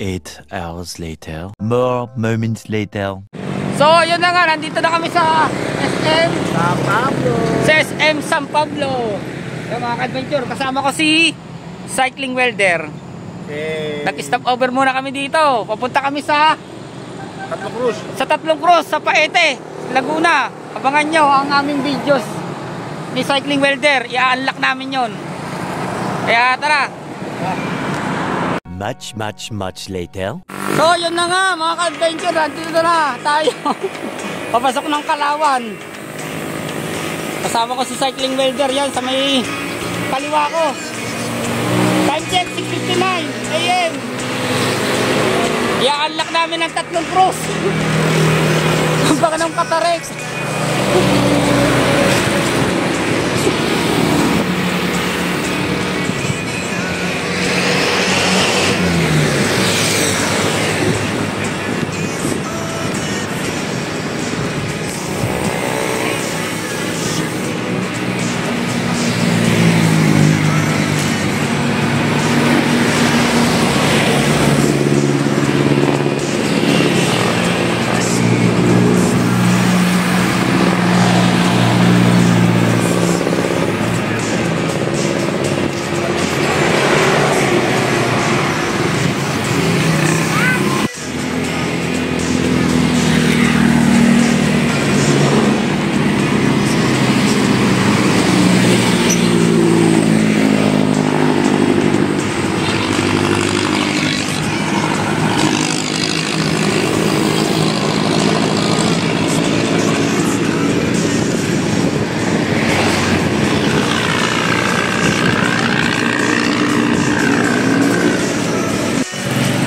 8 hours later. More moments later. So, yun na nga. Nandito na kami sa SM San Pablo. Sa SM San Pablo. So, mga ka-adventure, kasama ko si Cycling Welder. Okay. Nag-stop over muna kami dito. Papunta kami sa Tatlong Cruz. sa Tatlong Cruz, sa Paete, Laguna. Abangan nyo ang aming videos ni Cycling Welder. I-unlock namin yon. Kaya tara. Much later. So yun na nga mga ka-adventure, nandito na tayo. Papasok ng Kalawan. Kasama ko si Cycling Welder yan sa may kaliwa ko. Time check 6:59 AM. I-unlock namin ang Tatlong Cruz. Baka ng Patarex.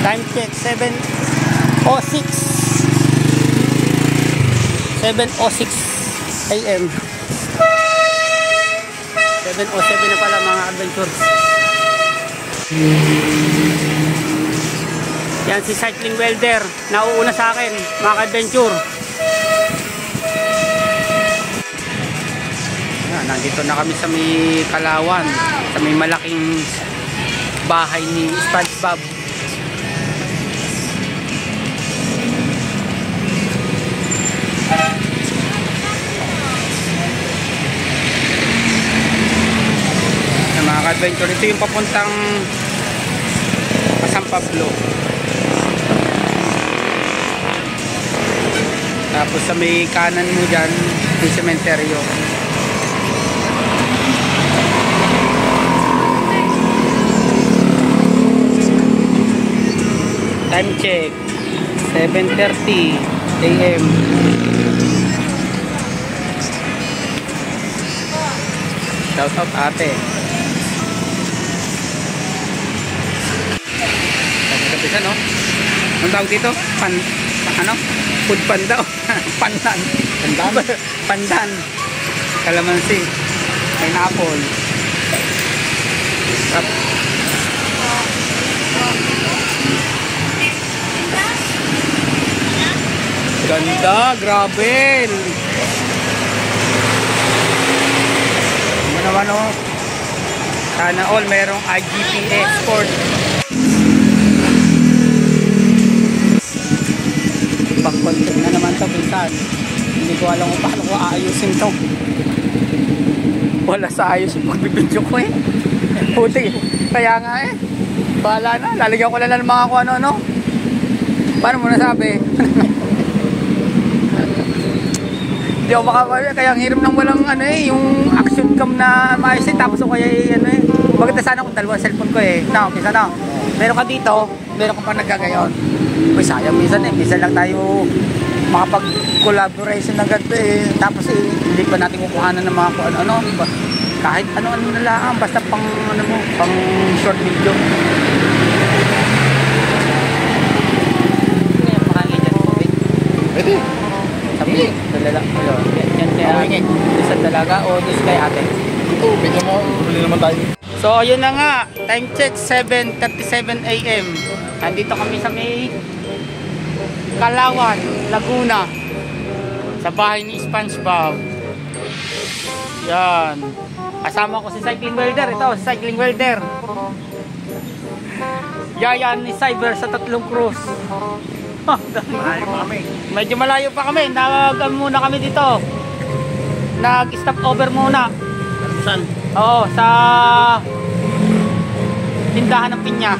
Time check 7:06 AM. 7:07 na pala mga adventures. Yan si Cycling Welder, nauuna sa akin mga adventure. Nandito na kami sa may Kalawan, sa may malaking bahay ni SpongeBob. Mga ka-adventure, ito yung papuntang San Pablo. Tapos sa may kanan mo dyan, yung sementeryo. Time check 7:30 AM. Shout out ate. Tapos ano? Ang tawag dito? Ano? Food panda. Pandan. Pandan. Kalamansi. Pineapple. Ganda, grabe. Ano naman oh. Sana all merong IGP export. Back-content na naman to pinsan. Hindi ko alam kung paano ko aayusin to. Wala sa ayos yung pagbibidyo ko eh. Puti. Kaya nga eh. Bahala na. Lalagyan ko lang ng mga kung ano-ano. Paano mo nasabi? Hindi ako makakaya. Kaya ang hiram ng walang ano eh. Yung action cam na maayos eh. Tapos o kaya ano eh. Bakit na sana kung dalawang cellphone ko eh. Na, okay sana. Meron ka dito. Meron ka pang nagkagayon. Uy, sayang minsan eh. Minsan lang tayo makapag-collaboration ng ganito eh. Tapos eh, hindi pa natin kukuhanan ng mga kung ano-ano. Kahit ano-ano na lang. Basta pang ano mo, pang short video. Ngayon, makangin dyan po eh. Pwede. Sabi, dalaga. Yan kaya isang dalaga o is kay ate. Ito, bigyan mo. Huli naman tayo. So, ayun na nga. Time check 7:37 AM. Nandito kami sa may Kalawan, Laguna. Sa bahay ni SpongeBob. Yan. Kasama ko si Cycling Welder. Ito, si Cycling Welder. Yayan ni Cyber sa Tatlong Cruz. Malayo pa kami. Medyo malayo pa kami. Muna kami dito. Nag-stop over muna. Saan? Oo, sa tindahan ng pinya.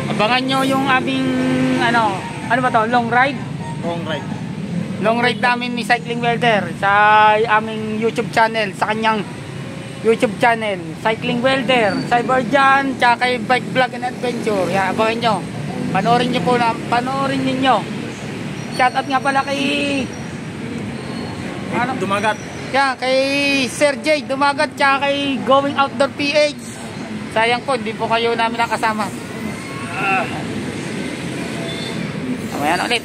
Abangan nyo yung aming ano ba to? Long ride? Long ride. Long ride namin ni Cycling Welder sa aming YouTube channel, sa kanyang YouTube channel, Cycling Welder, Cyberjan, tsaka kay Bike Vlog and Adventure. Yan, abangan nyo. Panoorin nyo po na, panoorin ninyo. Shoutout nga pala kay Dumagat. yan, kay Sir J Dumagat, tsaka kay Going Outdoor PH. Sayang po, hindi po kayo namin nakasama. Mamaya na ulit.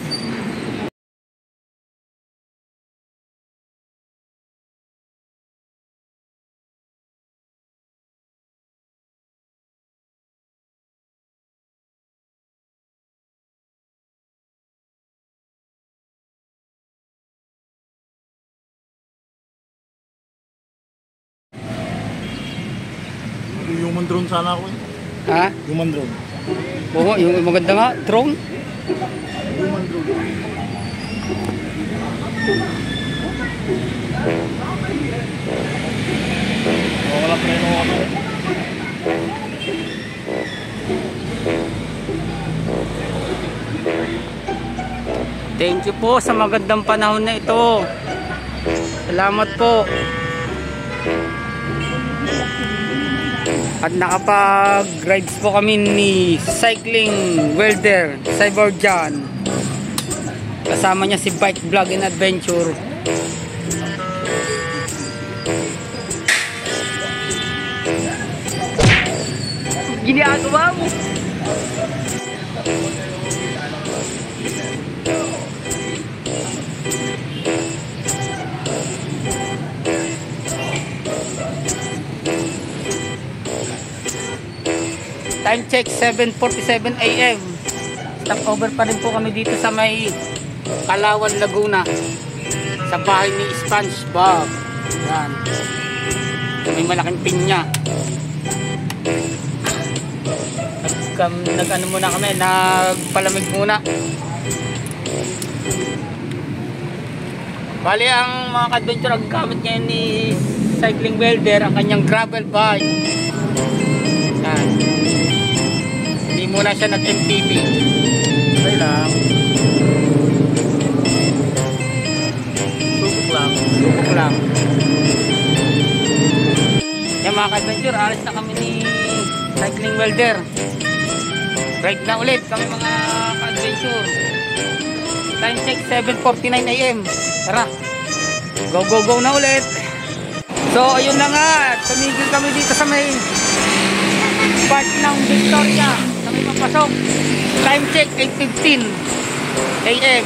Human drone sana ako eh. Ha? Human drone. Oo, yung maganda nga, drone. Human drone. Wala preno ako. Thank you po sa magandang panahon na ito. Salamat po. At nakapag-rides po kami ni Cycling Welder, Cyberjan. Kasama niya si Bike Vlog and Adventure. Ginagawa mo. Time check 7:47 AM. Stop over pa rin po kami dito sa may Kalawan, Laguna, sa bahay ni SpongeBob. Yan. May malaking pinya. Nag-ano muna kami, nagpalamig muna. Bali, ang mga ka-adventure, ang gamit ngayon ni Cycling Welder, ang kanyang gravel bike. Yan. Hindi muna siya nag-MTB. Okay lang. Subok lang. Subok lang. Yan mga ka-adventure, alis na kami ni Cycling Welder. Ride na ulit kami mga ka-adventure. Time check 7:49 AM. Tara, go go go na ulit. So ayun na nga, tumigil kami dito sa may part ng Victoria, sa may papasok. Time check 8:15 AM.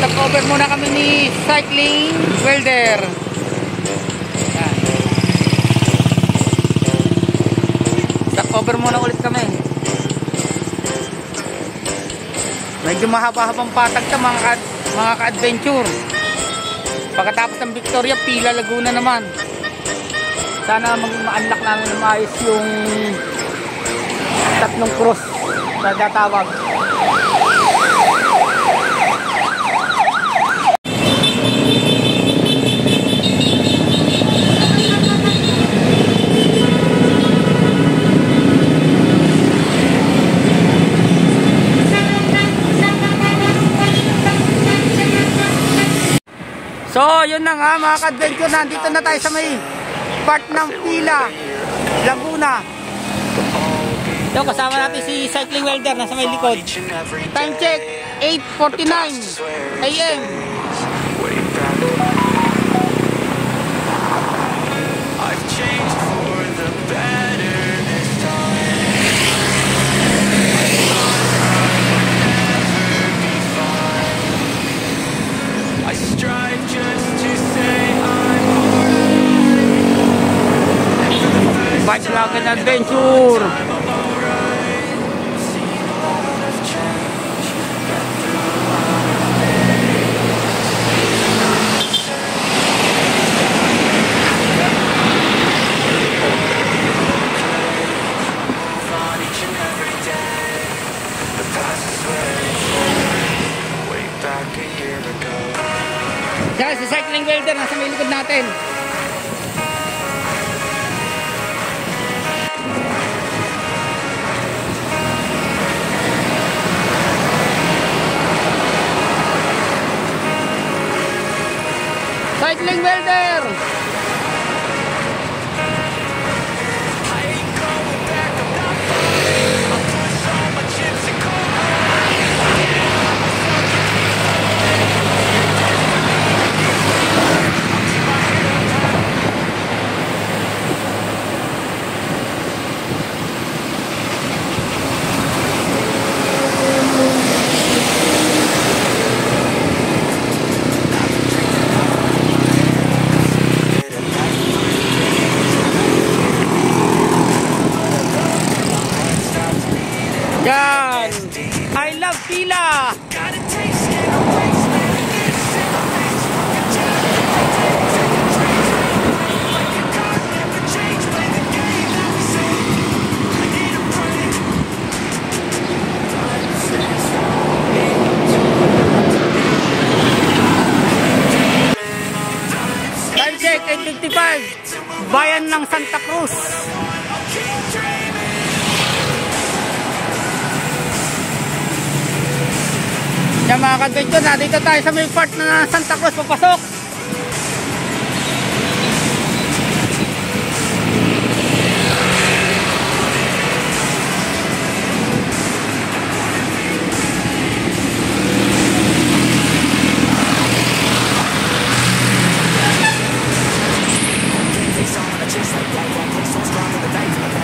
Stop over muna kami ni Cycling Welder. Yan. Stop over muna ulit kami. Medyo mahaba-habang patag sa mga ka-adventure. Pagkatapos ng Victoria, pila Laguna naman. Sana maging ma-unlock namin na maayos yung Tatlong Cruz na tatawag. So, yun na nga mga ka-adventure, nandito na tayo sa may part ng Pila, Laguna. Yung kasama natin si Cycling Welder, nasa may likod. Time check, 8:49 AM. Bike Vlog and Adventure. cycling welder nasa may likod natin. Cycling welder. Yan! I love pila! Time check, 8:55. Bayan ng Santa Cruz. Yan mga ka-adventure, dito tayo sa may part na Santa Cruz papasok.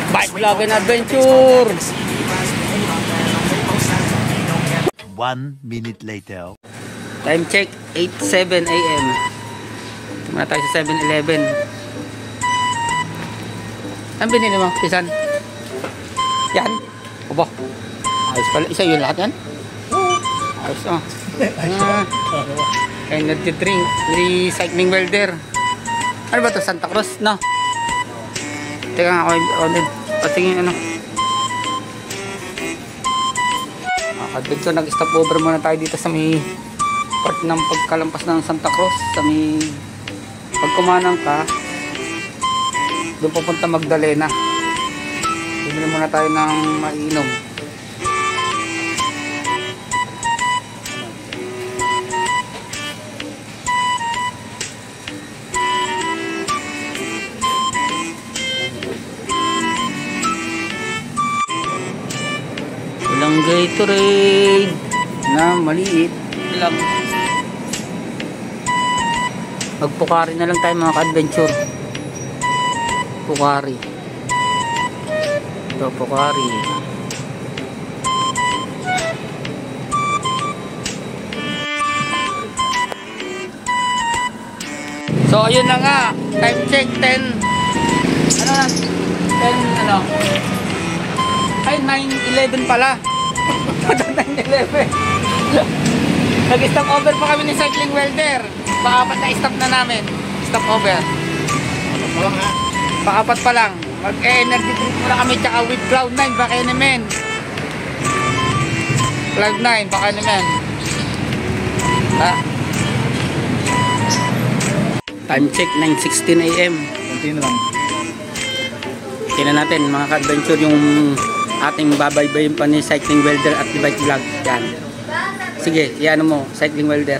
Bike vlog and adventure. 1 minute later. Time check, 8:07 AM. Tumuna tayo sa 7-Eleven. Ano binili mo, Pisan? Yan? Opo. Ayos pala. Isa yun lahat yan? Ayos o. Kaya nagtidrink. Recycling welder. Ano ba ito? Santa Cruz? No? Teka nga ako din. Patingin ano. Adventure, nag-stop over muna tayo dito sa may part ng pagkalampas ng Santa Cruz, sa may pagkumanang ka doon pupunta Magdalena. Bibili muna tayo ng mainom. Walang Gatorade na maliit lang. Magpukari na lang tayo mga ka-adventure. Pukari. Ito, Pukari. So ayun na nga, time check 10. Ano na? 10 ano? Ay, 9:11 pala. 9:11. Nag-stop over pa kami ni cycling welder. Paapat na stop na namin. Stop over. Paapat pa lang. Mag-energy drink muna kami tsaka with Cloud9 baka naman. Cloud9 baka naman. Ha? Time check 9:16 AM. Kunti na lang. Tingnan natin mga ka-adventure yung ating babaybayin pa ni cycling welder at the bike vlog. Yan. Sige, iano mo, cycling welder.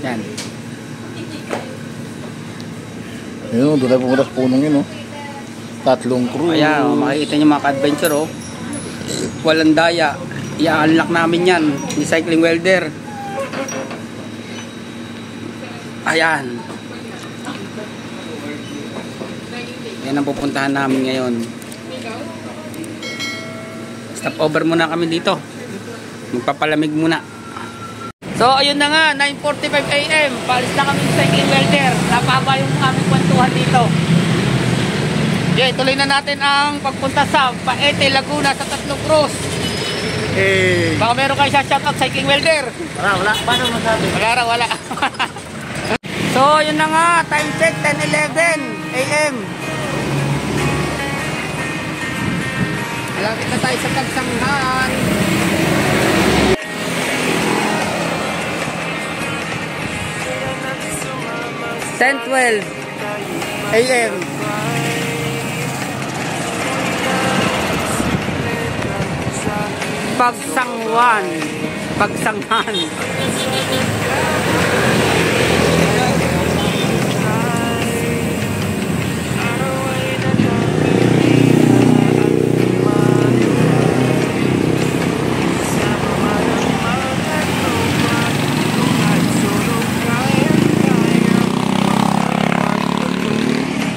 Yan. Ayun, doon tayo pumunta sa punong yun, oh. Tatlong crew. Ayan, makikita nyo mga ka-adventure, oh. Walang daya. I-unlock namin yan ni cycling welder. Ayan. Yan ang pupuntahan namin ngayon. Stop over muna kami dito. Magpapalamig muna. So ayun na nga, 9:45 AM. Paalis na kami sa cycling welder. Napahaba yung aming kwentuhan dito. Okay, tuloy na natin ang pagpunta sa Paete, Laguna sa Tatlong Cruz. Baka meron kayo sa shoutout cycling welder. Wala. Paano masabi? Wala. So yun na nga, time check 10:11 AM. Malapit na tayo sa Tagsanghan. 10:12 AM. Pagsanghan.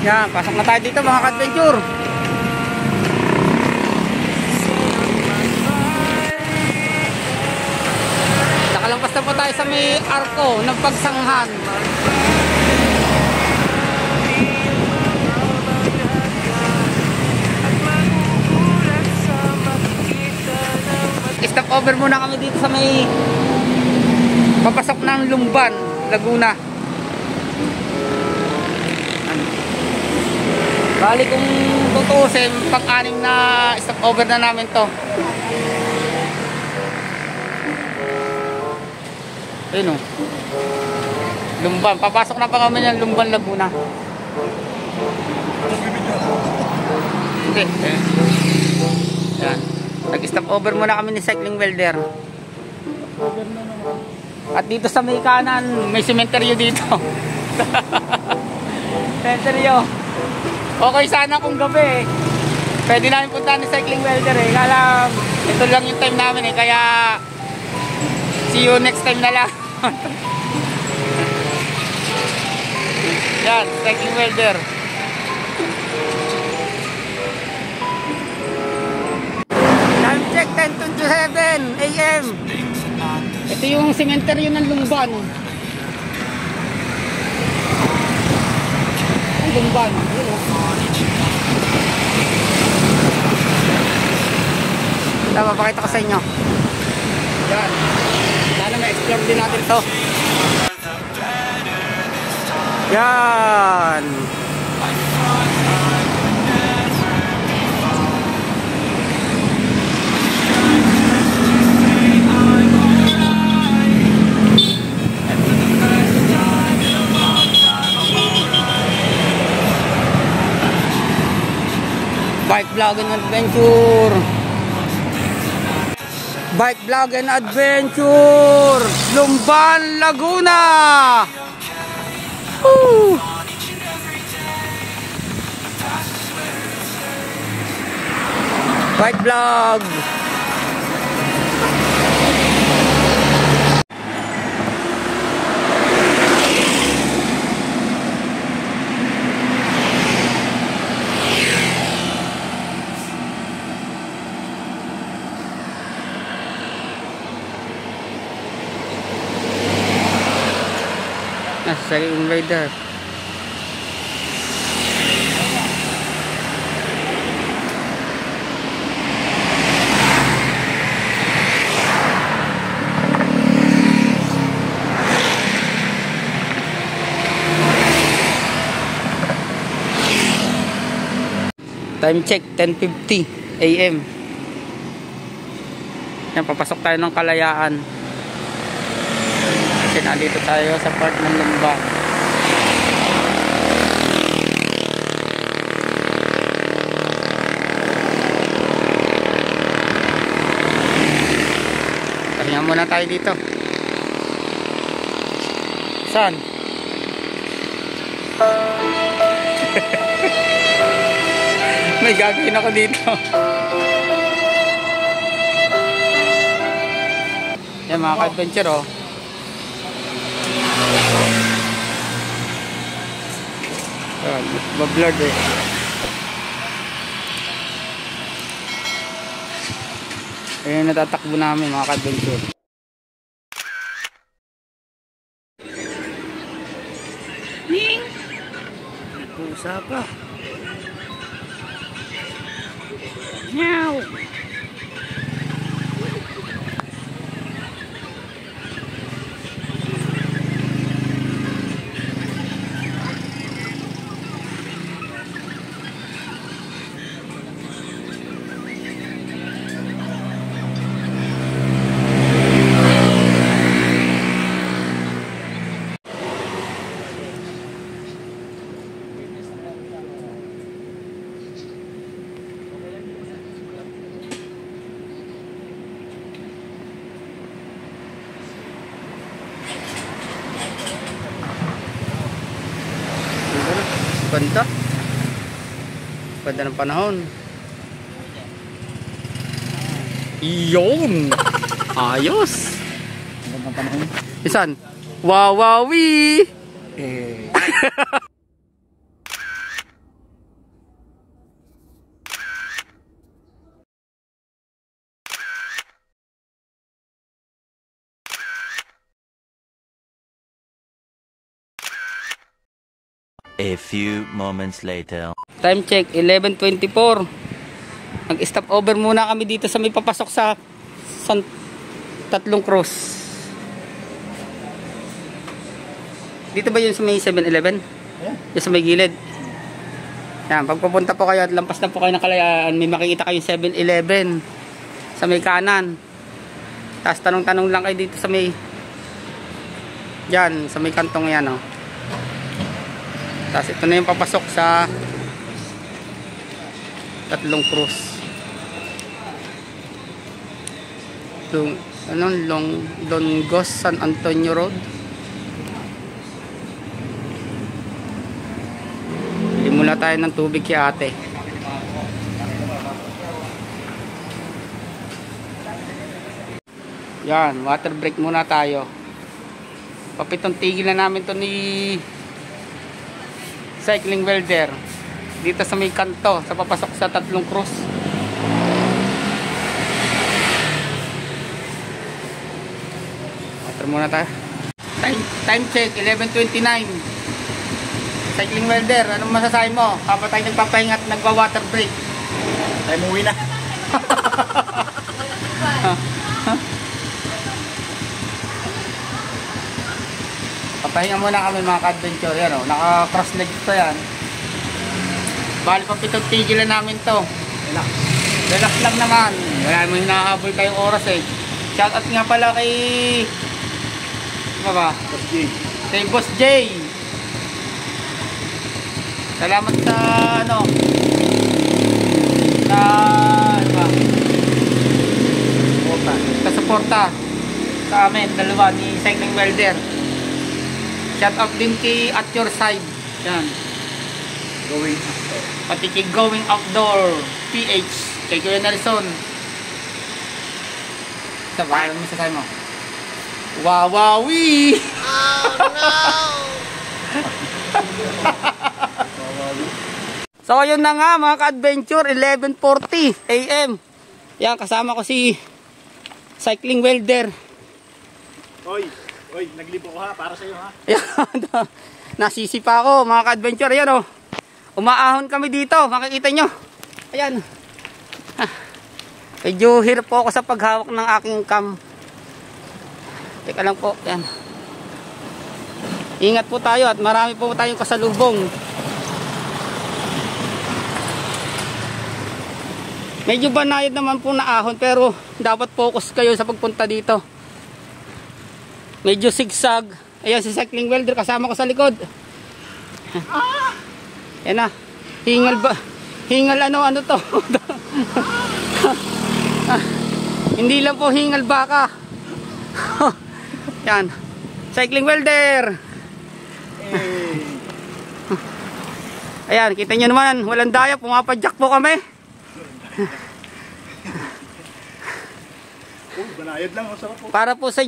Yan, pasok na tayo dito mga ka-adventure. Nakalampas na po tayo sa may arko ng pagsanghan. Stop over muna kami dito sa may papasok ng Lumban, Laguna. Bali kung tutusin, pang-anim na stop over na namin to. Ayun o. Lumban. Papasok na pa kami ng Lumban, Laguna. Hindi. Yan. Nag-stop over muna kami ni Cycling Welder. At dito sa may kanan, may sementeryo dito. Sementeryo. Okay sana kung gabi pwede namin punta ni Cycling Welder Kala ito lang yung time namin kaya see you next time na lang. Yan, Cycling Welder. Time check 10:27 AM. Ito yung cemetery ng Lumban. Lumban. Papakita ko sa inyo. Yan. Sana ma-explore din natin to. Yan. Bike vlog and adventure. Bike vlog and adventure. Lumban, Laguna. Woo! Bike vlog. Cycling Welder. Time check 10:50 AM. Yan, papasok tayo ng Kalayaan. Kasi nandito tayo sa part ng Lumban. Pahinga muna tayo dito. Saan? May gagawin ako dito. Yan mga ka-adventure oh. Mablurred eh. Ayan natatakbo namin mga ka-adventure. Ning! Pusa pa. Meow! Ganda. Ganda ng panahon. Iyon. Ayos. Ganda ng panahon. Isan? Wawawi. A few moments later. Time check, 11:24. Nag-stop over muna kami dito sa may papasok sa Tatlong Cross. Dito ba yun sa may 7-Eleven? Yeah. Yung sa may gilid. Yan, pag pupunta po kayo at lampas na po kayo ng Kalayaan, may makikita kayong 7-Eleven sa may kanan. Tapos tanong-tanong lang kayo dito sa may yan, sa may kantong yan, oh. Tapos ito na yung papasok sa Tatlong Cross. Longos San Antonio Road. Bili muna tayo ng tubig kay ate. Yan, water break muna tayo. Papitong tigil na namin to ni Cycling Welder dito sa may kanto sa papasok sa Tatlong Cross. Water muna tayo. Time check, 11:29. Cycling Welder, anong masasabi mo? Kapag tayo nagpapahinga at nagwa-water break. Tayo umuwi na. Papahinga muna kami mga ka-adventure. Yan, oh. Naka-cross leg to yan. Bali pa pitong tigilan namin to. Relax lang naman. Wala naman hinahabol tayong oras eh. Shoutout nga pala kay ano ba? Boss J. Kay Boss J. Salamat sa ano sa ano ba? Sa suporta sa amin dalawa ni Cycling Welder. Shoutout din kay At Your Side. Yan. Going. Pati kay Going Outdoor PH. Kay Kuya Nelson. Sa bahay mo sa mo. Wawawi! Oh no! So yun na nga mga ka-adventure, 11:40 AM. Yan, kasama ko si Cycling Welder. Oy, naglibo ko ha, para sa iyo ha. Yan, nasisi pa ako mga ka-adventure. Ayan oh. Umaahon kami dito, makikita nyo. Ayan. Medyo hirap po ako sa paghawak ng aking cam. Teka lang po, yan. Ingat po tayo at marami po tayong kasalubong. Medyo banayad naman po na ahon pero dapat focus kayo sa pagpunta dito. Medyo sigsag. Ayan si Cycling Welder kasama ko sa likod. Yan na. Hingal ba? Hingal ano to? Hindi lang po hingal baka. Yan. Cycling Welder. Ayan, kita nyo naman, walang daya, pumapadyak po kami. Banayad lang, masarap po. Para po sa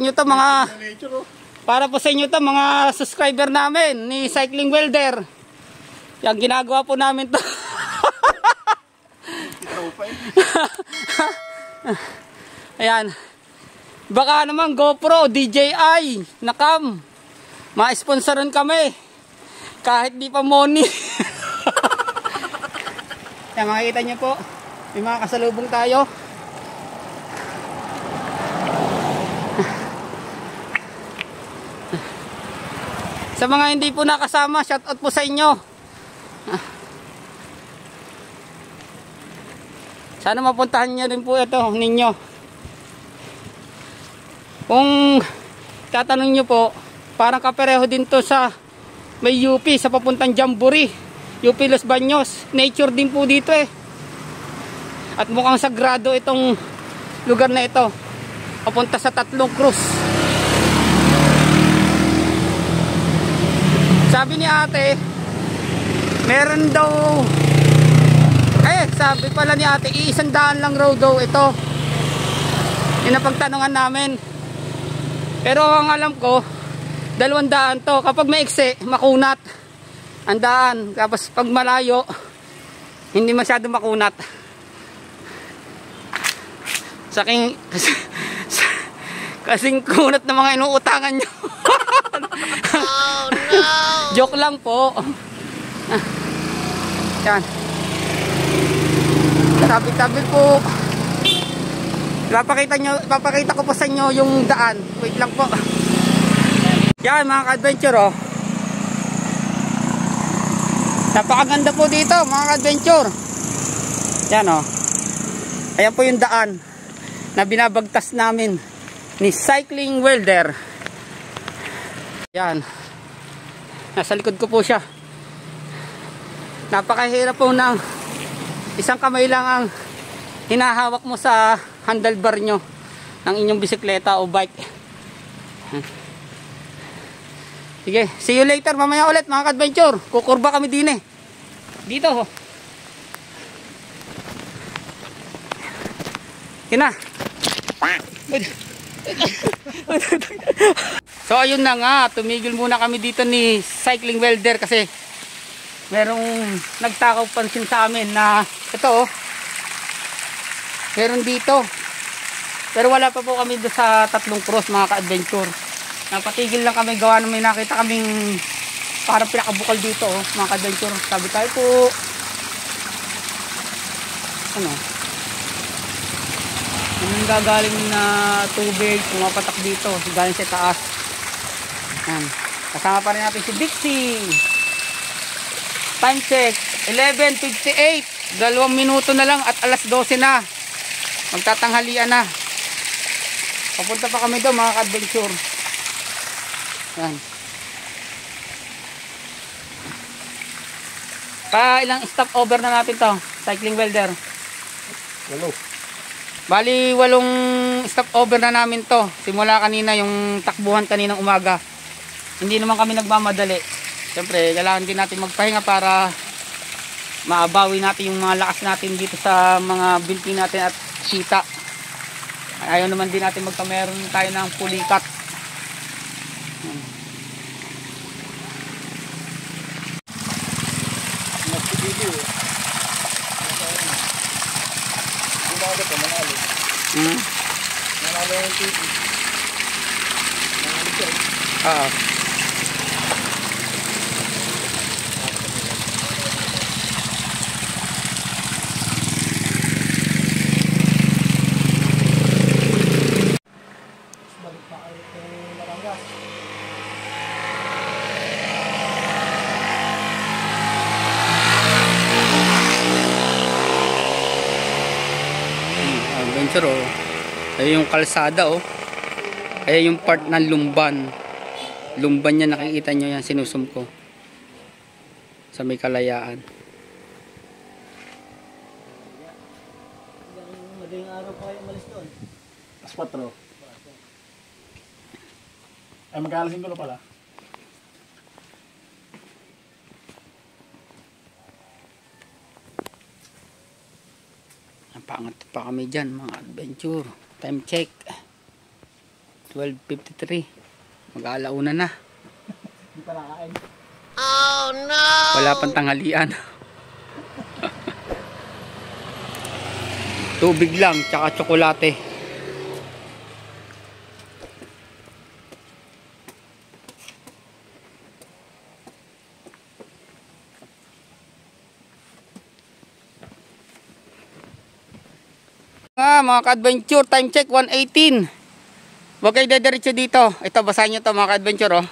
inyo to mga subscriber namin ni Cycling Welder. Yan, ginagawa po namin to. Ayan. Baka naman GoPro, DJI, na cam. Ma-sponsoran kami. Kahit di pa money. Yan, makikita nyo po. May mga kasalubong tayo. Sa mga hindi po nakasama, shoutout po sa inyo. Sana mapuntahan nyo rin po ito ninyo. Kung tatanong nyo po, parang kapareho din to sa may UP sa papuntang Jamboree, UP Los Baños. Nature din po dito eh. At mukhang sagrado itong lugar na ito. Papunta sa Tatlong Cross. Sabi ni ate, Meron daw, sabi pala ni ate, 100 lang raw daw ito. Yung napagtanungan namin. Pero ang alam ko, 200 to. Kapag may iksi, makunat ang daan. Tapos pag malayo, hindi masyado makunat. Saking kasing kunat ng mga inuutangan nyo. Oh no! Joke lang po. Yan. Tabi-tabi po. Papakita ko po sa inyo yung daan. Wait lang po. Yan mga ka-adventure oh. Napakaganda po dito mga ka-adventure. Yan oh. Ayan po yung daan na binabagtas namin ni Cycling Welder. Yan. Nasa likod ko po siya. Napakahirap po ng isang kamay lang ang hinahawak mo sa handlebar nyo ng inyong bisikleta o bike. Sige, see you later mamaya ulit mga ka-adventure. Kukurba kami din eh. Dito ho. Kina. So ayun na nga, tumigil muna kami dito ni Cycling Welder kasi merong nagtakaw pansin sa amin na ito oh, meron dito, pero wala pa po kami doon sa 3 cross mga ka-adventure. Napatigil lang kami gawa na may nakita kaming parang pinakabukal dito oh, mga ka-adventure. Sabi tayo po ano, yung gagaling na tubig pumapatak dito galing sa taas. Yan. Kasama pa rin natin si Dixie. Time check 11:58, 2 minuto na lang at alas 12 na, magtatanghalian na. Papunta pa kami doon mga ka-adventure. Yan. Pa ilang stop over na natin to Cycling Welder? 8. Bali 8 stop over na namin to simula kanina, yung takbuhan kaninang umaga. Hindi naman kami nagmamadali. Siyempre kailangan din natin magpahinga para maabawi natin yung mga lakas natin dito sa mga bilpi natin at sita. Ayaw naman din natin magkameron tayo ng pulikat. Adventure oh. Ay yung kalsada oh. Ay yung part ng Lumban. Lumban niya, nakikita nyo yan, sinusum ko. Sa may Kalayaan. Madaling araw pa kayo umalis doon. Alas 4. Ay mag-aalasin ko na pala. Napangat pa kami dyan mga adventure. Time check 12:53. Mag-aalauna na. Hindi pa nakain. Oh no! Wala pang tanghalian. Tubig lang tsaka tsokolate. Mga ka-adventure, time check 1:18. Huwag kayo dediretso dito. Ito, basahin nyo to mga ka-adventure oh.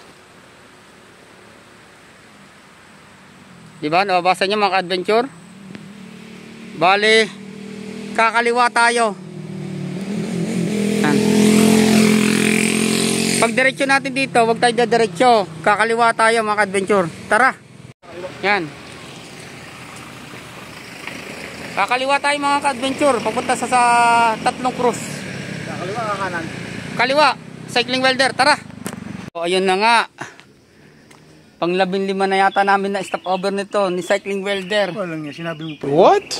Diba? Nababasa nyo mga ka-adventure? Bale, kakaliwa tayo. Yan. Pag diretso natin dito, huwag tayo dediretso. Kakaliwa tayo mga ka-adventure. Tara. Yan. Kakaliwa tayo mga ka-adventure. Papunta sa 3 cross. Kakaliwa ka kanan. Kaliwa, Cycling Welder, tara. So ayun na nga. Pang-15 na yata namin na stop over nito ni Cycling Welder. Walang nga, sinabi mo pa. What?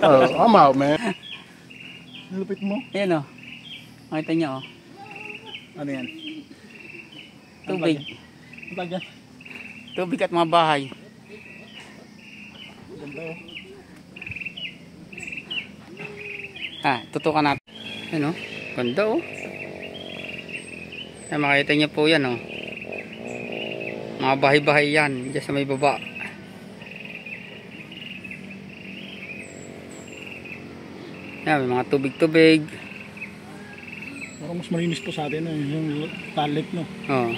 Oh, I'm out, man. Lupit mo? Ayan o. Makita niyo o. Ano yan? Tubig. Ang tag yan? Tubig at mga bahay. Ganda oh. Tutukan natin. Ayan o. Ganda o. Ayan, makita niyo po yan o. Mga bahay-bahay yan. Diyan sa may baba. Ayan, may mga tubig-tubig. Parang mas malinis po sa atin yung talik, no? Oo.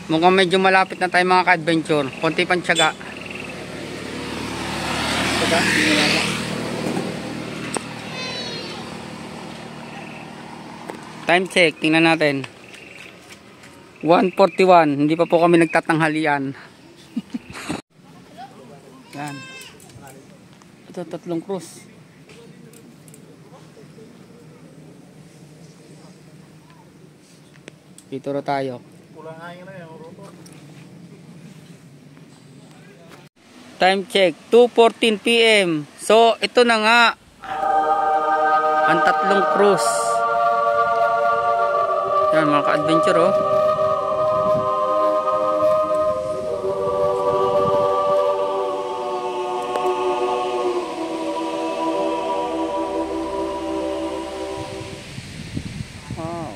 Mukhang medyo malapit na tayo mga ka-adventure. Konti pang tiyaga. Time check, tingnan natin. 1:41, hindi pa po kami nagtatanghalian. Yan. Ito, 3 cruise. Dito na tayo. Time check, 2:14 PM. So, ito na nga. Ang 3 cruise. Yan, mga ka-adventure oh. Wow.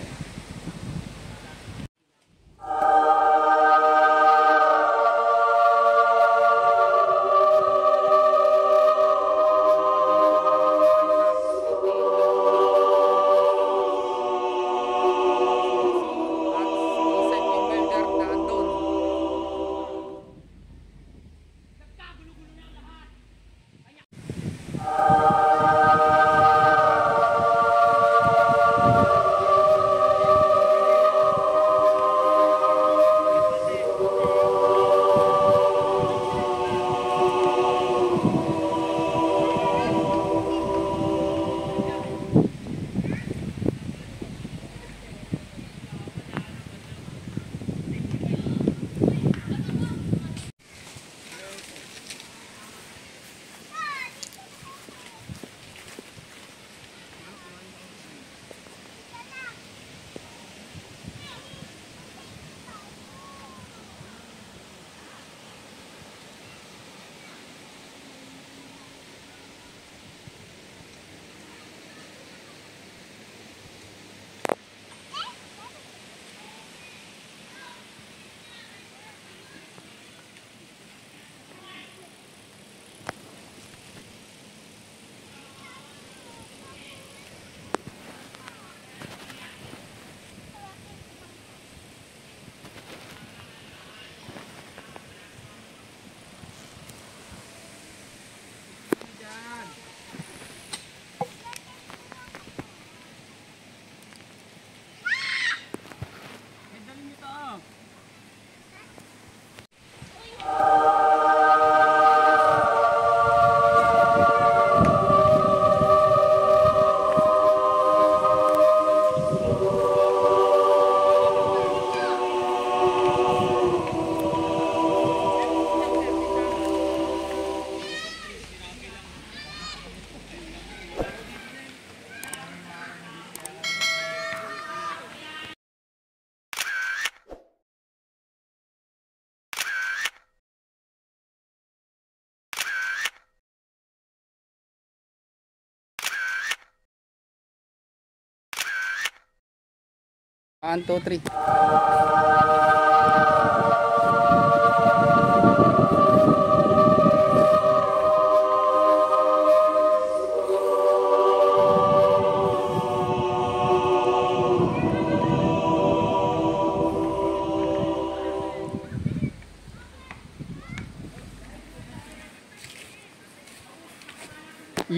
One, two, three.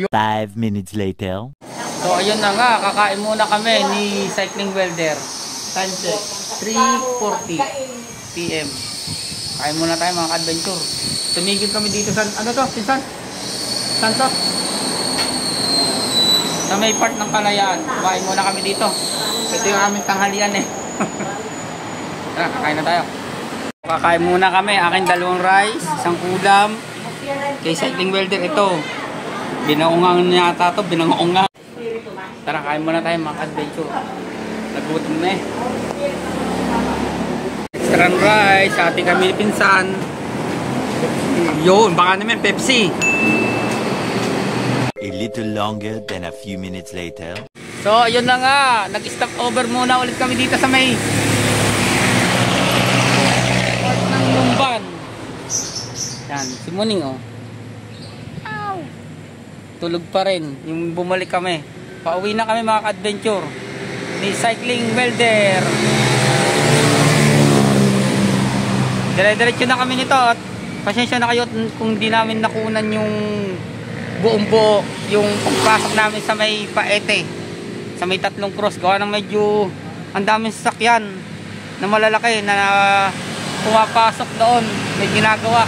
Five minutes later. So ayun na nga, kakain muna kami ni Cycling Welder. Time check, 3:40 PM. Kain muna tayo mga ka-adventure. Tumigil kami dito sa, ano to, pinsan? Saan to? Sa may part ng Kalayaan. Kain muna kami dito. Ito yung aming tanghalian eh. Tara, kakain na tayo. Kakain muna kami. Aking 2 rice, 1 ulam. Kay Cycling Welder ito. Binaungang yata to, binangungang. Tara, kain muna tayo mga ka-adventure. Nagutom na eh. Extra rice, sa ating kami pinsan. Yun, baka naman Pepsi. A little longer than a few minutes later. So, ayun na nga. Nag-stop over muna ulit kami dito sa may part ng Lumban. Yan, si Muning oh. Ow! Tulog pa rin. Yung bumalik kami. Pauwi na kami mga ka-adventure. Ni Cycling Welder. Dire-diretso na kami nito at pasensya na kayo kung di namin nakunan yung buong buo yung pagpasok namin sa may Paete, sa may 3 cross. Gawa ng medyo ang daming sasakyan na malalaki na pumapasok doon, may ginagawa,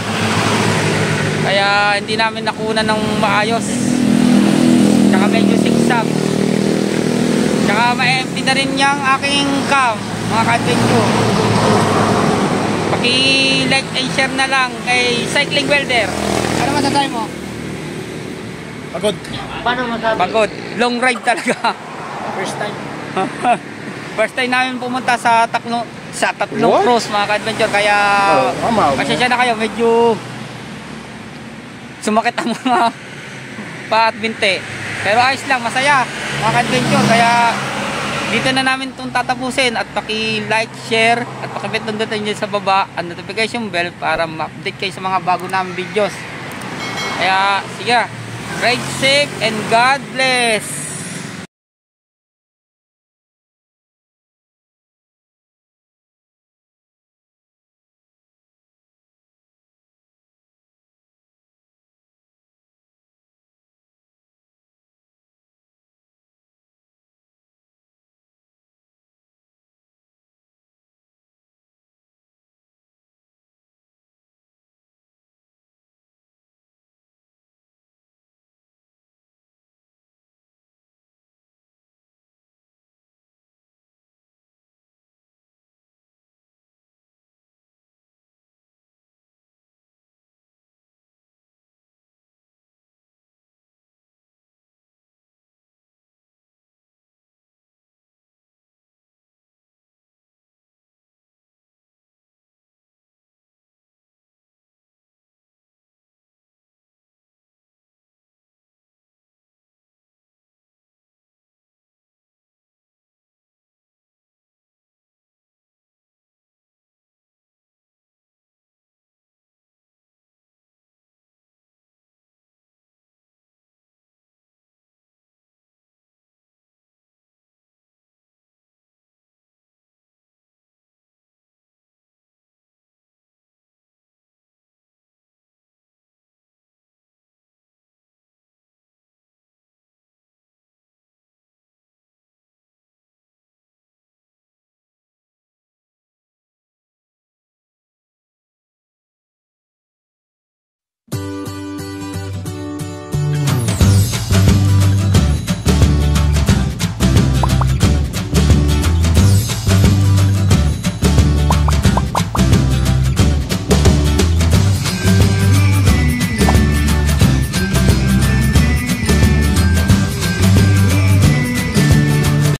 kaya hindi namin nakunan ng maayos. Tsaka medyo sigsag, tsaka ma-empty na rin yung aking cam mga ka-adventure. Paki-like and share na lang kay Cycling Welder. Ano masasabi mo? Pagod. Paano masabi? Pagod. Long ride talaga. First time. First time namin pumunta sa tatlong cross mga ka-adventure. Kaya pasensya na kayo. Medyo sumakit ang mga pa at binte. Pero ayos lang. Masaya mga ka-adventure. Kaya dito na namin itong tatapusin. At paki-like, share at pakipit-dundutin nyo sa baba ang notification bell para ma-update kayo sa mga bago namin videos. Kaya sige, ride safe and God bless.